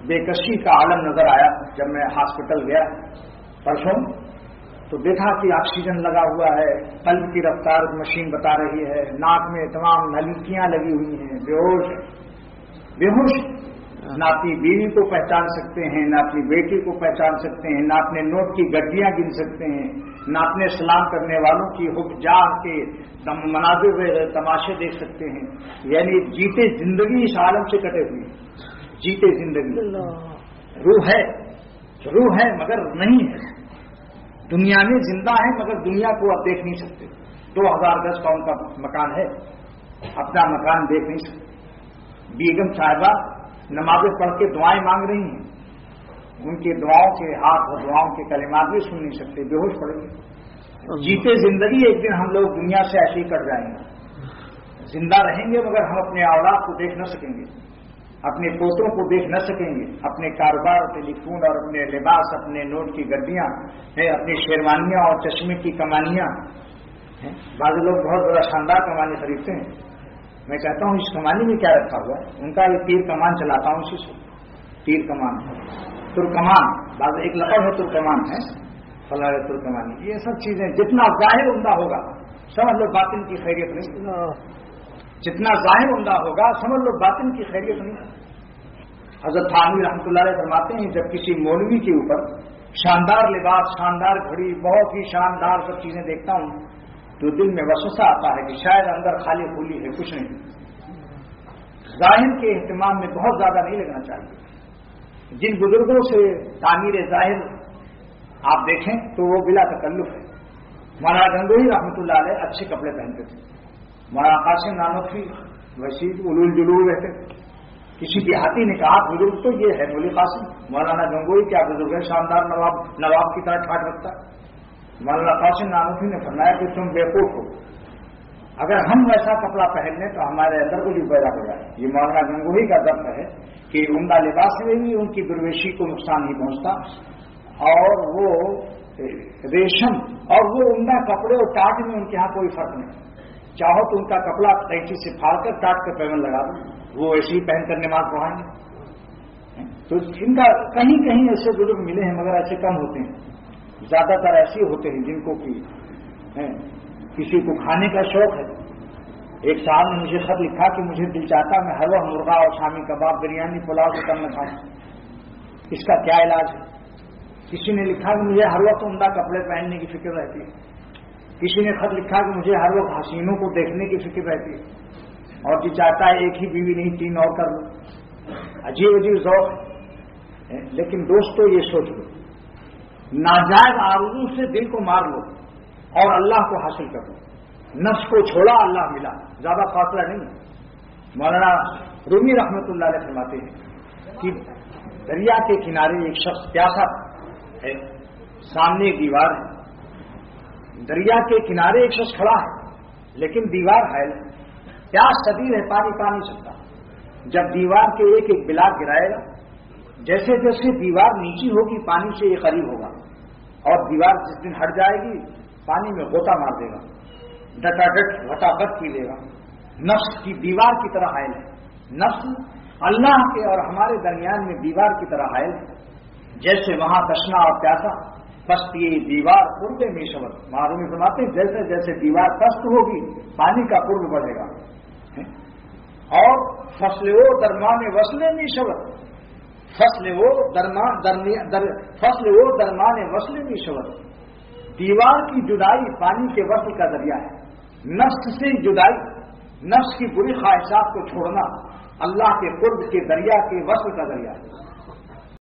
بےکشی کا عالم نظر آیا جب میں ہاسپٹل گیا پرسوں، تو دیکھا کہ آکسیجن لگا ہوا ہے، قلب کی رفتار مشین بتا رہی ہے، ناک میں تمام نلیکیاں لگی ہوئی ہیں، بے ہوش، نہ اپنی بیوی کو پہچان سکتے ہیں، نہ اپنی بیٹی کو پہچان سکتے ہیں، نہ اپنے نوٹ کی گڈیاں گن سکتے ہیں، نہ اپنے سلام کرنے والوں کی حب جاہ کے مناظر تماشے دیکھ سکتے ہیں. یعنی جیتے زندگی اس عالم سے کٹے ہوئے، جیتے زندگی. روح ہے مگر نہیں ہے، دنیا میں زندہ ہے مگر دنیا کو اب دیکھ نہیں سکتے. 2000 گز کا ان کا مکان ہے، اپنا مکان دیکھ نہیں سکتے. بیگم صاحبہ نمازیں پڑھ کے دعائیں مانگ رہی ہیں، ان کی دعاؤں کے ہاتھ اور دعاؤں کے کلمات بھی سن نہیں سکتے، بے ہوش پڑے گے. جیتے زندگی ایک دن ہم لوگ دنیا سے ایسے ہی کٹ جائیں گے. زندہ رہیں گے مگر ہم اپنے اولاد کو دیکھ نہ سکیں گے، اپنے پوتوں کو دیکھ نہ سکیں گے. اپنے کاروبار، ٹیلی فون اور اپنے لباس، اپنے نوٹ کی گڈیاں، اپنی شیروانیاں اور چشمے کی کمانیاں. بعض لوگ بہت بڑا شاندار کمانی خریدتے ہیں. میں کہتا ہوں اس کمانی میں کیا رکھا ہوا ہے؟ ان کا یہ تیر کمان چلاتا ہوں اسی سے. تیر کمان، ترکمان، بعض ایک لقب ہے ترکمان ہے، فلاں ترکمانی. یہ سب چیزیں جتنا ظاہر عمدہ ہوگا سمجھ لو باطن کی خیریت نہیں. جتنا ظاہر عمدہ ہوگا سمجھ لو باطن کی خیریت نہیں. حضرت تھانوی رحمۃ اللہ علیہ فرماتے ہیں جب کسی مولوی کے اوپر شاندار لباس، شاندار گھڑی، بہت ہی شاندار سب چیزیں دیکھتا ہوں تو دل میں وسوسہ آتا ہے کہ شاید اندر خالی خولی ہے، کچھ نہیں. ظاہر کے اہتمام میں بہت زیادہ نہیں لگنا چاہیے. جن بزرگوں سے تعمیر ظاہر آپ دیکھیں تو وہ بلا تکلف ہے. مولانا گنگوہی رحمۃ اللہ علیہ اچھے کپڑے پہنتے تھے. مولانا قاسم نانوتوی ویسی علول جلول رہتے. کسی دیہاتی نے کہا بزرگ تو یہ ہے مولوی قاسم. مولانا گنگوہی کیا بزرگ ہے، شاندار نواب کی طرح ٹھاٹ رکھتا. مولانا قاسم نانوتوی نے فرمایا کہ تم بیوقوف ہو، اگر ہم ویسا کپڑا پہن لیں تو ہمارے اندر کو بھی پیدا ہو جائے. یہ مولانا گنگوہی کا درد ہے کہ عمدہ لباس میں بھی ان کی درویشی کو نقصان نہیں پہنچتا، اور وہ ریشم اور وہ عمدہ کپڑے اور ٹاٹ میں ان کے ہاں کوئی فرق نہیں. چاہو تو ان کا کپڑا قینچی سے پھاڑ کر ٹاٹ کے پیون لگا دو، وہ ایسے ہی پہن کر نماز پڑھائیں گے. تو ان کا کہیں کہیں ایسے بزرگ ملے ہیں مگر ایسے کم ہوتے ہیں. زیادہ تر ایسے ہوتے ہیں جن کو کسی کو کھانے کا شوق ہے. ایک صاحب نے مجھے خط لکھا کہ مجھے دل چاہتا میں ہر وقت مرغا اور شامی کباب، بریانی، پلاؤ سے کم نہ کھاؤں، اس کا کیا علاج ہے؟ کسی نے لکھا کہ مجھے ہر وقت عمدہ کپڑے پہننے کی فکر رہتی ہے. کسی نے خط لکھا کہ مجھے ہر وقت حسینوں کو دیکھنے کی فکر رہتی ہے، اور جو چاہتا ہے ایک ہی بیوی نہیں 3 اور کر لو. عجیب عجیب ذوق ہے. لیکن دوستو یہ سوچ لو، ناجائز آرزو سے دل کو مار لو اور اللہ کو حاصل کر لو. نفس کو چھوڑا اللہ ملا، زیادہ فاصلہ نہیں. مولانا رومی رحمۃ اللہ علیہ فرماتے ہیں کہ دریا کے کنارے ایک شخص پیاسا ہے، سامنے ایک دیوار ہے. دریا کے کنارے ایک شخص کھڑا ہے لیکن دیوار ہے، پیاس شدید ہے، پانی پا نہیں سکتا. جب دیوار کے ایک ایک بلاک گرائے گا، جیسے جیسے دیوار نیچی ہوگی پانی سے یہ قریب ہوگا، اور دیوار جس دن ہٹ جائے گی پانی میں غوطہ مار دے گا، ڈٹا ڈٹ غطابت پی لے گا. نفس کی دیوار کی طرح حائل ہے. نفس اللہ کے اور ہمارے درمیان میں دیوار کی طرح حائل ہے. جیسے وہاں تشنا اور پیاسا، پست یہ دیوار قرب میں شبد. معلوم فرماتے ہیں جیسے جیسے دیوار پست ہوگی پانی کا قرب بڑھے گا. اور فصل وہ درمان وصل میں شبد، فصل وہ درمان وصل میں شبد. دیوار کی جدائی پانی کے وصل کا ذریعہ ہے. نفس سے جدائی، نفس کی بری خواہشات کو چھوڑنا اللہ کے قرب کے دریا کے وصل کا ذریعہ ہے.